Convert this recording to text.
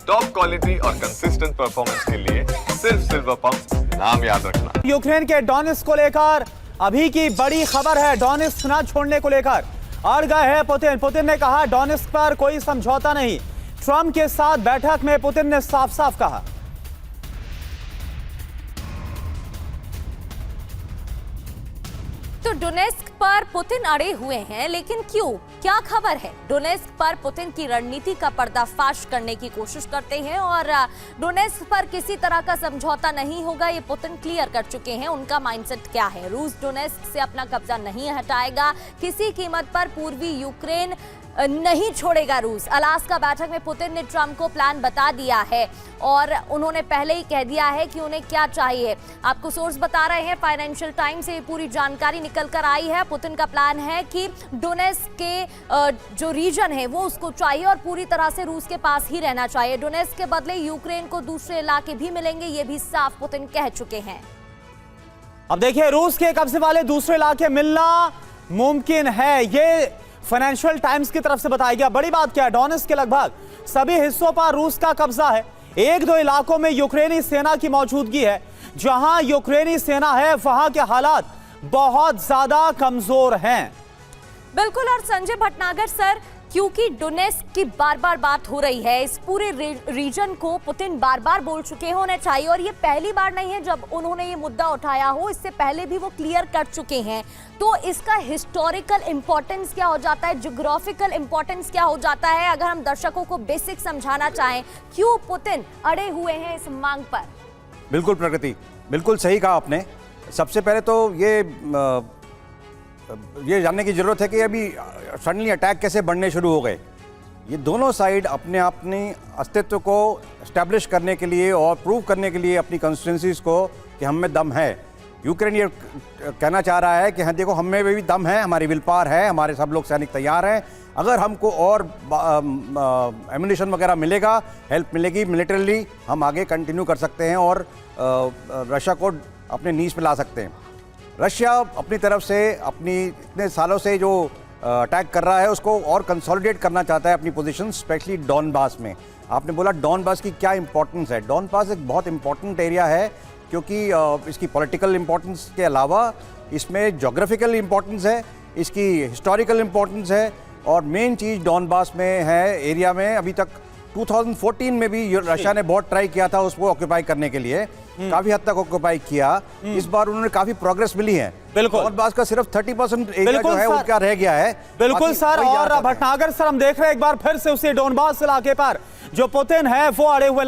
Top quality और consistent performance के लिए सिर्फ सिल्वर पंप नाम याद रखना। यूक्रेन के डोनेट्स्क को लेकर अभी की बड़ी खबर है। डोनेट्स्क न छोड़ने को लेकर अड़ गए हैं पुतिन ने कहा डोनेट्स्क पर कोई समझौता नहीं। ट्रंप के साथ बैठक में पुतिन ने साफ साफ कहा। तो डोनेट्स्क पर पुतिन अड़े हुए हैं, लेकिन क्यों, क्या खबर है? डोनेट्स्क पर पुतिन की रणनीति का पर्दाफाश करने की कोशिश करते हैं और डोनेट्स्क पर किसी तरह का समझौता नहीं होगा, ये पुतिन क्लियर कर चुके हैं। उनका माइंडसेट क्या है? रूस डोनेट्स्क से अपना कब्जा नहीं हटाएगा, किसी कीमत पर पूर्वी यूक्रेन नहीं छोड़ेगा रूस। अलास्का बैठक में पुतिन ने ट्रंप को प्लान बता दिया है और उन्होंने पहले ही कह दिया है कि उन्हें क्या चाहिए। आपको सोर्स बता रहे हैं, फाइनेंशियल टाइम्स से पूरी जानकारी निकल कर आई है। पुतिन का प्लान है कि डोनेट्स्क के जो रीजन है वो उसको चाहिए और पूरी तरह से रूस के पास ही रहना चाहिए। डोनेट्स्क के बदले यूक्रेन को दूसरे इलाके भी मिलेंगे, ये भी साफ पुतिन कह चुके हैं। अब देखिए, रूस के कब्जे वाले दूसरे इलाके मिलना मुमकिन है, ये फाइनेंशियल टाइम्स की तरफ से बताया गया। बड़ी बात क्या है, डोनेट्स्क के लगभग सभी हिस्सों पर रूस का कब्जा है। एक दो इलाकों में यूक्रेनी सेना की मौजूदगी है। जहां यूक्रेनी सेना है वहां के हालात बहुत ज्यादा कमजोर हैं। बिल्कुल। और संजय भटनागर सर, क्योंकि डोनेट्स्क की बार बार बात हो रही है, इस पूरे रीजन को पुतिन बार बार बोल चुके होने चाहिए और ये पहली बार नहीं है जब उन्होंने ये मुद्दा उठाया हो, इससे पहले भी वो क्लियर कर चुके हैं। तो इसका हिस्टोरिकल इंपॉर्टेंस क्या हो जाता है, ज्योग्राफिकल इंपॉर्टेंस क्या हो जाता है, अगर हम दर्शकों को बेसिक समझाना चाहें, क्यों पुतिन अड़े हुए हैं इस मांग पर? बिल्कुल प्रगति, बिल्कुल सही कहा आपने। सबसे पहले तो ये जानने की जरूरत है कि अभी सडनली अटैक कैसे बढ़ने शुरू हो गए। ये दोनों साइड अपने अस्तित्व को एस्टैब्लिश करने के लिए और प्रूव करने के लिए अपनी कॉन्स्टिट्यूंसीज को कि हम में दम है। यूक्रेन ये कहना चाह रहा है कि हाँ देखो, हम में भी दम है, हमारी विल पावर है, हमारे सब लोग सैनिक तैयार हैं। अगर हमको और एम्युनिशन वगैरह मिलेगा, हेल्प मिलेगी मिलिटरीली, हम आगे कंटिन्यू कर सकते हैं और रशिया को अपने नीज पे ला सकते हैं। रशिया अपनी तरफ से अपनी इतने सालों से जो अटैक कर रहा है उसको और कंसोलिडेट करना चाहता है अपनी पोजीशन, स्पेशली डॉनबास में। आपने बोला डॉनबास की क्या इंपॉर्टेंस है। डॉनबास एक बहुत इंपॉर्टेंट एरिया है क्योंकि इसकी पॉलिटिकल इंपॉर्टेंस के अलावा इसमें जोग्राफिकल इंपॉर्टेंस है, इसकी हिस्टोरिकल इंपॉर्टेंस है और मेन चीज़ डॉनबास में है एरिया में। अभी तक 2014 में भी रशिया ने बहुत ट्राई किया था उसको ऑक्यूपाई करने के लिए, काफी हद तक ऑक्यूपाई किया। इस बार उन्होंने काफी प्रोग्रेस मिली है। बिल्कुल। डॉनबास का सिर्फ 30% एरिया जो है उसका रह गया है। बिल्कुल सर। और भटनागर सर, हम देख रहे हैं एक बार फिर से उसी डॉनबास इलाके पर जो पुतिन है वो अड़े हुए